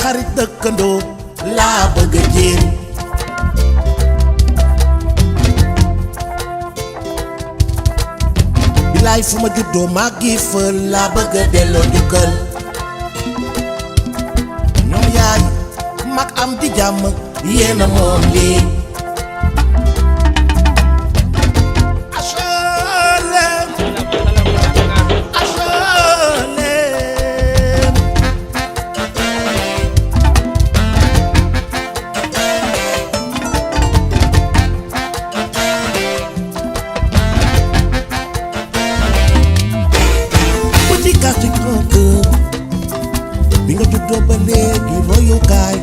xarit dëkkandoo laa bëgg a jéem bilaay fu ma juddoo màggi fa laa bëgg a delloo njukkal ñoom yaay mag am di jàmm yéena moom lii bi nga juddoo ba léegi royukaay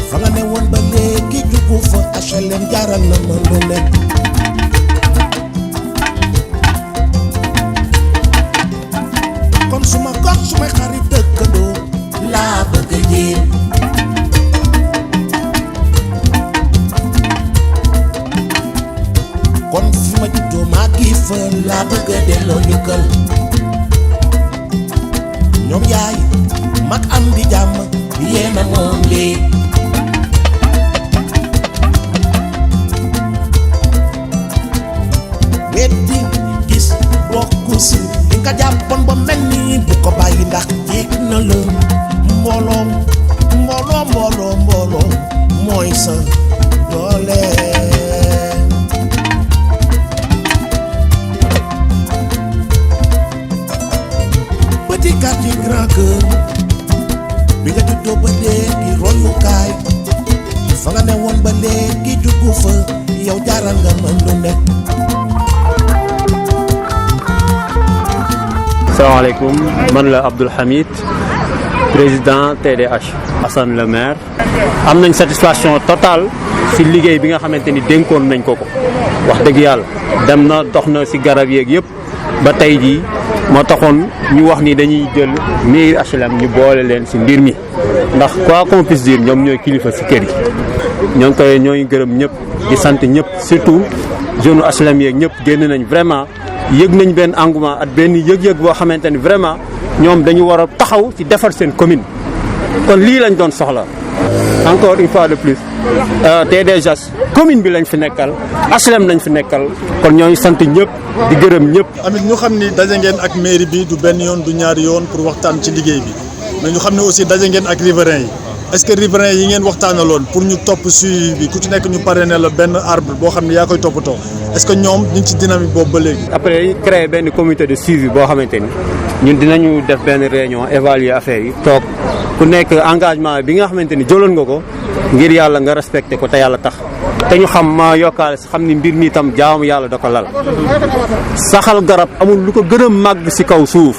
fa nga ne woon ba léegi jugu fa HLM jaral na ma lu nekk kon suma gox sumay xarit dëkkandoo laa bëgg a jéem kon fi ma juddoo maa ngi fa laa bëgg a delloo njukkal ñoom yaay mag am di jàmm yéena moom lii wetti gis bokku si li nga jàppoon ba mel ni bu ko bàyyi ndax jéeg na la mbooloo mooy sa doole petit quartier grand cœur bi nga juddoo ba léegi royukaay fa nga ne woon ba léegi jugu fa yow jaaral nga mën lu nekk. salaamaaleykum man la Abdoul Hamid président TDH Assane le maire am nañ satisfaction totale ci liggéey bi nga xamante ni dénkoon nañ ko wax dëgg yàlla dem na dox na ci garab yeeg yëpp ba tey jii moo taxoon ñu wax ni dañuy jël mairie HLM ñu boole leen ci mbir mi ndax quoi qu'on puisse dire ñoom ñooy kilifa ci kër yi ñoo ngi gërëm ñëpp di sant ñëpp surtout jeune HLM yeeg ñëpp génn nañ vraiment yëg nañ benn engouement ak benn yëg-yëg boo xamante ni vraiment ñoom dañu war a taxaw ci defar seen commune kon lii lañ doon soxla encore une fois de plus TDH commune bi lañ fi nekkal HLM lañ fi nekkal kon ñoo ngi sant ñëpp di gërëm ñëpp. amit ñu xam ni daje ngeen ak mairie bi du benn yoon du ñaari yoon pour waxtaan ci liggéey bi mais ñu xam ne aussi daje ngeen ak riverains yi est-ce que riverains yi ngeen waxtaanaloon pour ñu topp suivi bi ku ci nekk ñu parrainé la benn arbre boo xam ne yaa koy toppatoo est-ce que ñoom ñu ngi ci dynamique boobu ba léegi. après dañuy créer benn comité de suivi boo xamante ni ñun dinañu def benn réunion évaluer affaire yi toog ku nekk engagement bi nga xamante ni jëloon nga ko ngir yàlla nga respecté ko te yàlla tax te ñu xam ma yokkaale si xam ni mbir mi itam jaamu yàlla da ko lal saxal garab amul lu ko gën a màgg si kaw suuf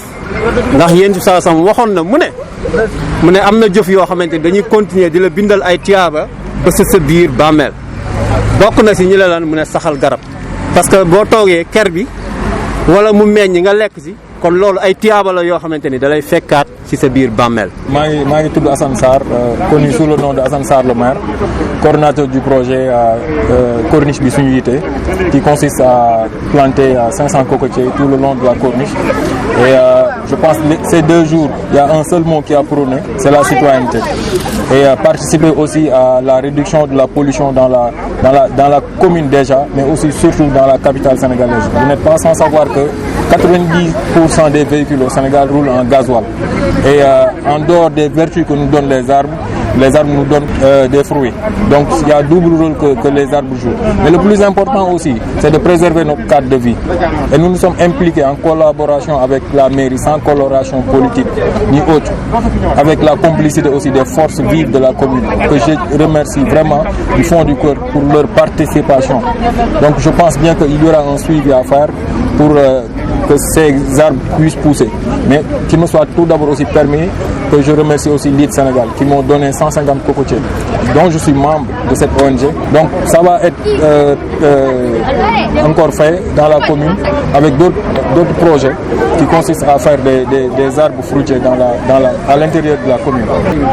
ndax yéen ci saa sam waxoon na mu ne am na jëf yoo xamante ni dañuy continuer di la bindal ay tiyaaba ba sa biir bàmmeel bokk na si ñi la lan mu ne saxal garab parce que boo toogee ker bi wala mu meññ nga lekk si kon loolu ay tiyaaba la yoo xamante ni da lay fekkaat ci sa biir bàmmeel. maa ngi tudd Assane Sarr connu sous le nom de Assane Sarr le maire coordonnateur du projet corniche bi suñu yite qui consiste à planter 500 cocotiers tout le long de la corniche et je pense que ces 2 jours il y a un seul mot qui a prôné, c'est la citoyenneté et participer aussi à la réduction de la pollution dans la commune déjà mais aussi surtout dans la capitale sénégalaise. Vous n'êtes pas sans savoir que 90% des véhicules au Sénégal roulent en gasoil. Et en dehors des vertus que nous donnent les arbres nous donnent des fruits. Donc il y a double rôle que les arbres jouent. Mais le plus important aussi, c'est de préserver notre cadre de vie. Et nous nous sommes impliqués en collaboration avec la mairie, sans coloration politique ni autre, avec la complicité aussi des forces vives de la commune, que je remercie vraiment du fond du cœur pour leur participation. Donc je pense bien qu'il y aura un suivi à faire pour que ces arbres puissent pousser. Mais qu'il me soit tout d'abord aussi permis que je remercie aussi l'ID Sénégal qui m'ont donné 150 cocotiers, dont je suis membre de cette ONG. Donc ça va être encore fait dans la commune avec d'autres projets qui consistent à faire des arbres fruitiers à l'intérieur de la commune.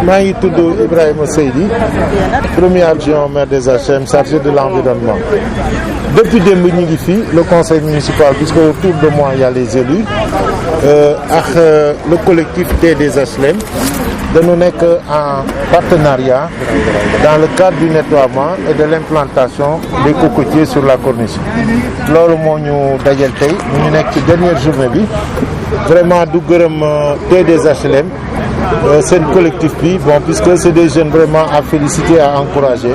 maa ngi tudd Ibrahima Seydi premier adjoint au maire des HLM chargé de l'environnement. Depuis démb ñu ngi fii le conseil municipal puisque autour de moi il y a les élus ak le collectif des HLM dañu nekk en partenariat dans le cadre du nettoiement et de l'implantation des cocotiers sur la corniche loolu moo ñu dajal tey ñu nekk ci dernière journée bi vraiment du gërëm TDHLM seen collectif bi bon puisque c'est des jeunes vraiment à féliciter à encourager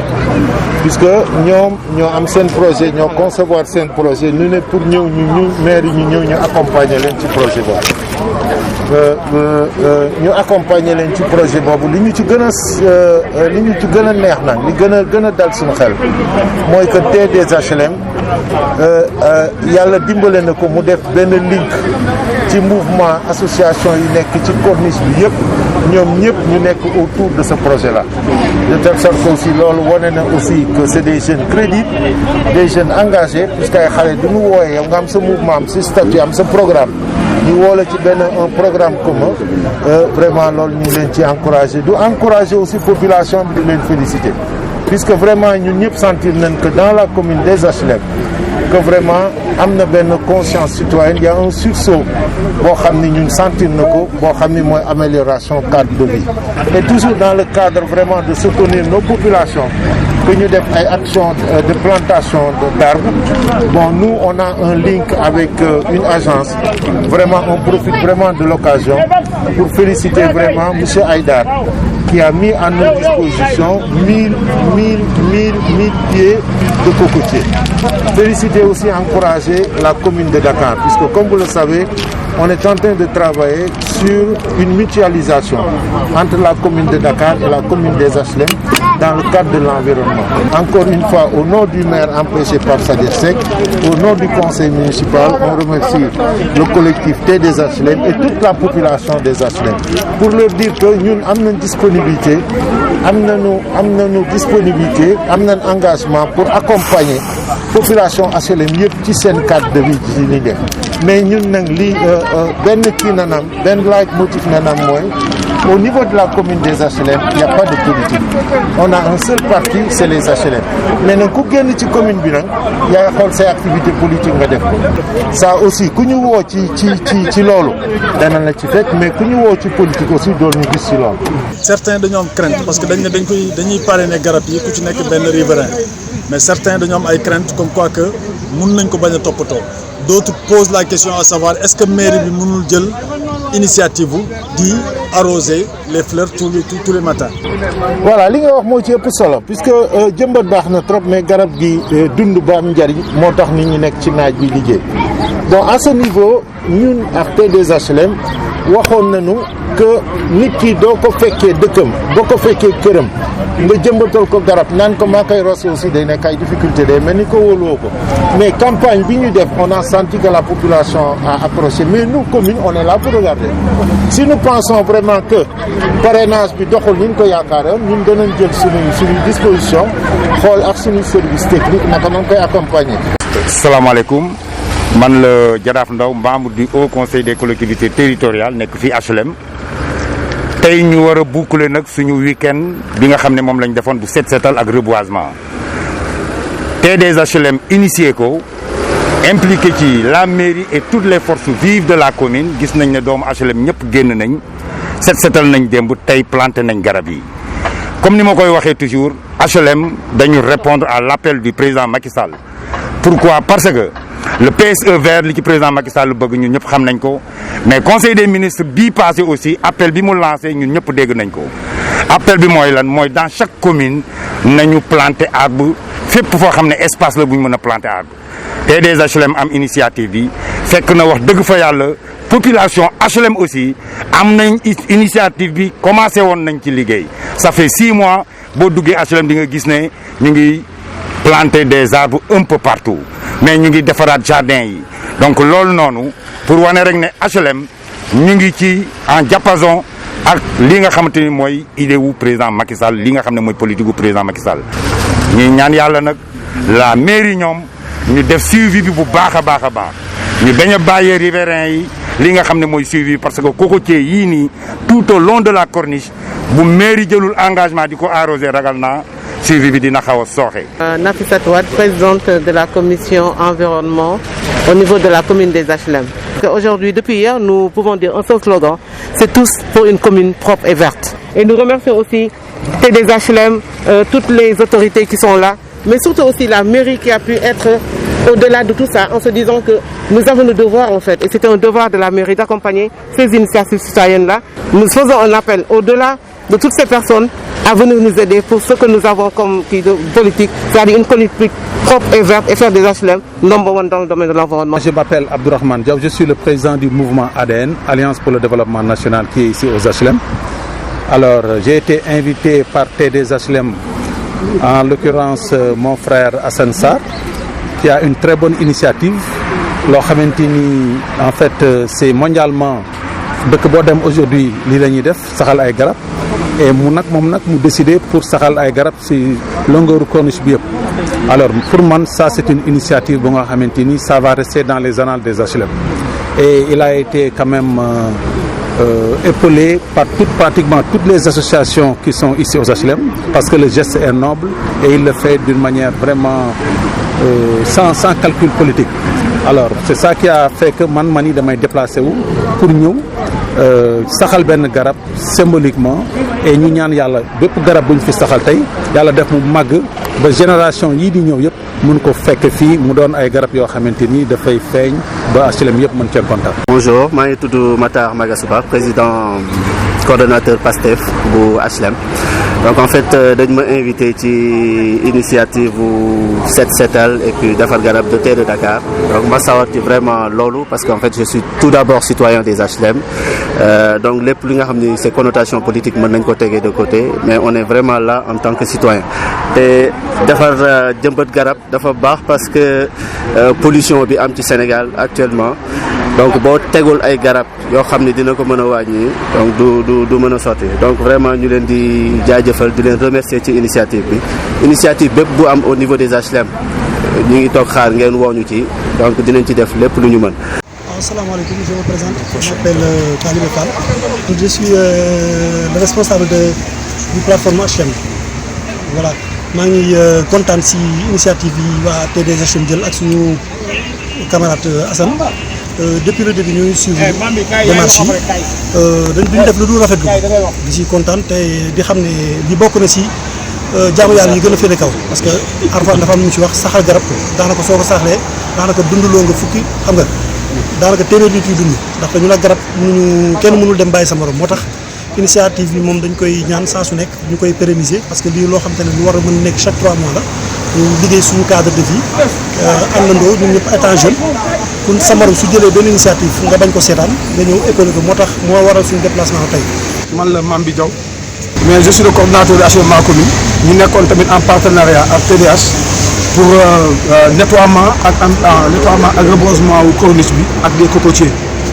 puisque ñoom ñoo am seen projet ñoo concevoir seen projet ñu ne pour ñëw ñu maire yi ñu ñëw ñu accompagner leen ci projet boobu ñu accompagner leen ci projet boobu li ñu ci gën a neex nag li gën a dal suñu xel mooy que TDHLM yàlla dimbale na ko mu def benn link ci mouvement association yi nekk ci corniche bi yëpp ñoom ñëpp ñu nekk autour de ce projet là de telle sorte que aussi loolu wane na aussi que c'est des jeunes crédibles des jeunes engagés puisque ay xale du ñu wooyee yow nga am sa mouvement am sa statut am sa programme ñu woo la ci benn un programme commun vraiment loolu ñu ngi leen ci encourager aussi population bi di leen féliciter puisque vraiment ñun ñëpp sentir nañ que dans la commune des HLM que vraiment am na benn conscience citoyenne il y a un sursaut boo xam ni ñun sentir na ko boo xam ni mooy amélioration cadre de vie et toujours dans le cadre vraiment de soutenir nos populations que ñu def ay actions de plantation d'arbres bon nous on a un link avec une agence vraiment on profite vraiment de l'occasion pour féliciter vraiment monsieur Aïdar qui a mis à notre disposition 1000 pieds de cocotiers. Féliciter aussi encourager la commune de Dakar, puisque comme vous le savez, on est en train de travailler sur une mutualisation entre la commune de Dakar et la commune des HLM dans le cadre de l'environnement. Encore une fois, au nom du maire empêché par Sadir Seck, au nom du conseil municipal, on remercie le collectif TDHLM et toute la population des HLM pour leur dire que nous avons une disponibilité, am nañ engagement pour accompagner population HLM yëpp ci seen cadre de vie ci li def mais ñun nag lii benn kii nanam benn leitmotiv nanam mooy au niveau de la commune des HLM il n'y a pas de politique on a un seul parti c'est les HLM mais nag ku génn ci commune bi nag yaay xool say activité politique nga def ko ça aussi ku ñu woo ci loolu dana la ci fekk mais ku ñu woo ci politique aussi doon ñu gis ci loolu. certains dañoo am crainte parce que dañuy parrainer garab yi ku ci nekk benn riverain mais certains dañoo am ay crainte comme quoi que mun nañ ko bañ a toppatoo d'autres posent la question à savoir est-ce que mairie bi mënul jël initiative di arroser les fleurs tous les matins. voilà li nga wax moo ci ëpp solo puisque jëmbat baax na trop mais garab gi dund ba am njariñ moo tax nit ñi nekk ci naaj bi liggéey donc à ce niveau ñun ak TDHLM waxoon nañu que nit ki doo ko fekkee dëkkam boo ko fekkee këram nga jëmbatal ko garab naan ko maa koy rosé aussi day nekk ay difficulté day mel ni ko wóoluwoo ko mais campagne bi ñu def on a senti que la population a accroché mais nous commune on est là pour regarder si nous pensons vraiment que parrainage bi doxul ni ñu ko yaakaaroon ñun danañ jël suñu disposition xool ak suñu service technique naka nañ koy accompagner. salaamaaleykum man la Jaraaf Ndaw membre du haut conseil des collectivités territoriales nekk fii HLM tey ñu war a boucler nag suñu week-end bi nga xam ne moom lañ defoon bu set setal ak reboisement TDHLM initié ko impliqué ci la mairie et toutes les forces vives de la commune gis nañ ne doomu HLM ñëpp génn nañ set setal nañ démb tey planté nañ garab yi comme ni ma koy waxee toujours HLM dañu répondre à l'appel du président Macky Sall. Pourquoi? Parce que le PSE vert li ci président Macky Sall bëgg ñun ñëpp xam nañ ko mais conseil des ministres bii passé aussi appel bi mu lancé ñun ñëpp dégg nañ ko appel bi mooy lan mooy dans chaque commune nañu planter arbre fépp foo xam ne espace la bu ñu mën a planter arbre TDHLM am initiative bi fekk na wax dëgg fa yàlla population HLM aussi am nañ initiative bi commencé woon nañ ci liggéey ça fait 6 mois boo duggee HLM di nga gis ne ñu ngi planter des arbres un peu partout mais ñu ngi defaraat jardin yi donc loolu noonu pour wane rek ne HLM ñu ngi ci en diapason ak li nga xamante ni mooy idée wu président Macky Sall li nga xam ne mooy politique gu président Macky Sall ñuy ñaan yàlla nag la mairie ñoom ñu def suivi bi bu baax a baax a baax ñu bañ a bàyyee riverains yi li nga xam ne mooy suivi parce que cocotier yii nii tout au long de la corniche bu mairie jëlul engagement di ko arroser ragal naa suivi bi dina xaw a sooxe. Nafissatou Wade, présidente de la commission environnement au niveau de la commune des HLM. Aujourd'hui, depuis hier, nous pouvons dire un seul slogan, c'est tous pour une commune propre et verte. Et nous remercions aussi TDHLM, toutes les autorités qui sont là, mais surtout aussi la mairie qui a pu être au-delà de tout ça, en se disant que nous avons le devoir en fait, et c'était un devoir de la mairie d'accompagner ces initiatives citoyennes-là. Nous faisons un appel au-delà de toutes ces personnes à venir nous aider pour ce que nous avons comme politique, c'est-à-dire une politique propre et verte et faire des HLM number one dans le domaine de l'environnement. Je m'appelle Abdourahmane Diaw, je suis le président du mouvement ADN, Alliance pour le développement national, qui est ici aux HLM. Alors, j'ai été invité par TDHLM, en l'occurrence mon frère Hassan Sarr, qui a une très bonne initiative. En fait, c'est mondialement aujourd'hui li lañuy def saxal ay garab et mu décidé pour saxal ay garab ci longueur corniche bi yëpp. Alors pour moi ça c'est une initiative bu nga xamanteni ça va rester dans les annales des HLM et il a été quand même épaulé par pratiquement toutes les associations qui sont ici aux HLM parce que le geste est noble et il le fait d'une manière vraiment sans calcul politique. Alors c'est ça qui a fait que mani damay déplacé wu pour ñëw saxal ben garab symboliquement et ñu ñaan yalla bépp garab buñ fi saxal tay yalla def mu mag ba génération yi di ñëw yépp mën ko fekk fi mu doon ay garab yo xamanteni da fay feñ ba HLM yépp mën ci contact. Bonjour, je suis Matar Magasouba, président coordonnateur PASTEF pour HLM. Donc en fait, je m'ai invité à l'initiative Set Setal et puis Dafal Garab de Terre de Dakar. Donc moi ça a vraiment lolo parce qu'en fait je suis tout d'abord citoyen des HLM. Donc les plus grandes ces connotations politiques maintenant côté de côté, mais on est vraiment là en tant que citoyen. Et Dafal Djembat Garab Dafal Bar parce que pollution bi am ci Sénégal actuellement. Donc bo tegul ay garab yo xamni dina ko mëna wañi donc du mëna sorti donc vraiment ñu leen di jaajeufal di leen remercier ci initiative bépp bu am au niveau des HLM ñi ngi tok xaar ngeen woñu ci donc dinañ ci def lépp lu ñu mën. Assalamu alaikum, je me présente, je m'appelle Talibé Fall. Je suis le responsable du plateforme HLM. Voilà, je suis content si l'initiative de TDHLM jël ak suñu camarade Hassan. Depuis le début ñu suivi démarche yi dañ def lu dul rafetlu di ci kontaan te di xam ne li bokk na si jaamu yàlla yi gën a féete kaw parce que Alxuraan dafa am ñu ci wax saxal garab daanaka soo ko saxlee daanaka dundaloo nga fukki xam nga daanaka téeméer nit yi dund ndax ñu la garab kenn mënul dem bàyyi sa morom moo tax initiative bi moom dañ koy ñaan saa su nekk ñu koy pérenniser parce que lii loo xam te ne lu war a mën nekk chaque 3 mois la ñu liggéey suñu cadre de vie àndandoo ñun ñëpp étant jeune kun sa morom su jëlee benn initiative nga bañ ko seetaan nga ñëw école ko moo tax moo waral suñu déplacement tey. man la Mambi Diaw mais je suis le coordonnateur de HLM commune ñu nekkoon tamit en partenariat ak TDH pour nettoiement ak reboisement wu corniche bi ak des cocotiers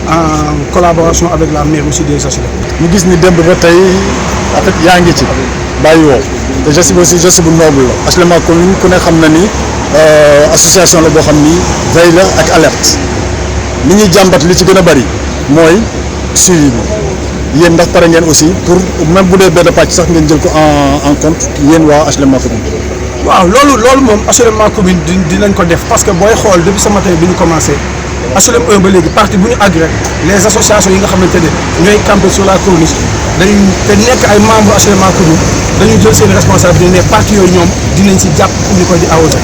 en collaboration avec la mairie aussi des HLM. ñu gis ni démb ba tey en fait yaa ngi ci bàyyi woo te geste bi aussi geste bu noble la HLM commune ku ne xam na ni association la boo xam ni veille la ak alerte li ñuy jàmbat li ci gën a bari mooy suivi bi yéen ndax pare ngeen aussi pour même bu dee benn pàcc sax ngeen jël ko en compte yéen waa HLM commune. waaw loolu moom HLM commune dinañ ko def parce que booy xool depuis ce matin bi ñu commencé HLM 1 ba léegi parti bu ñu agré les associations yi nga xamante ne ñooy camper sur la corniche dañu te nekk ay membres HLM commune dañu jël seen responsabilité ne parti yooyu ñoom dinañ si jàpp pour ñu koy di arroser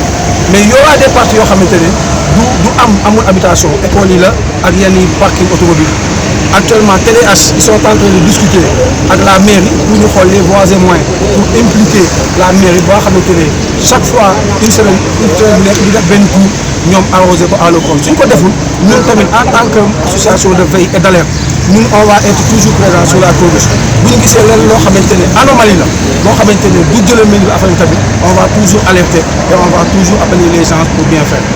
mais y aura des parties yoo xamante ne du amul habitation école yi la ak yenn parking automobile actuellement TDH ils sont en train de discuter avec la mairie pour ñu xool les voies et moyens pour impliquer la mairie boo xamante ne chaque fois une semaine bu nekk di def benn tour ñoom arrosé ko à leur compte suñ ko deful ñun tamit en tant que association de veille et d'alerte ñun on va être toujours présent sur la corniche bu ñu gisee leen loo xamante ne anomalie la boo xamante ne bu jëlee mel ni affaire tamit on va toujours alerter et on va toujours appeler les gens pour bien faire.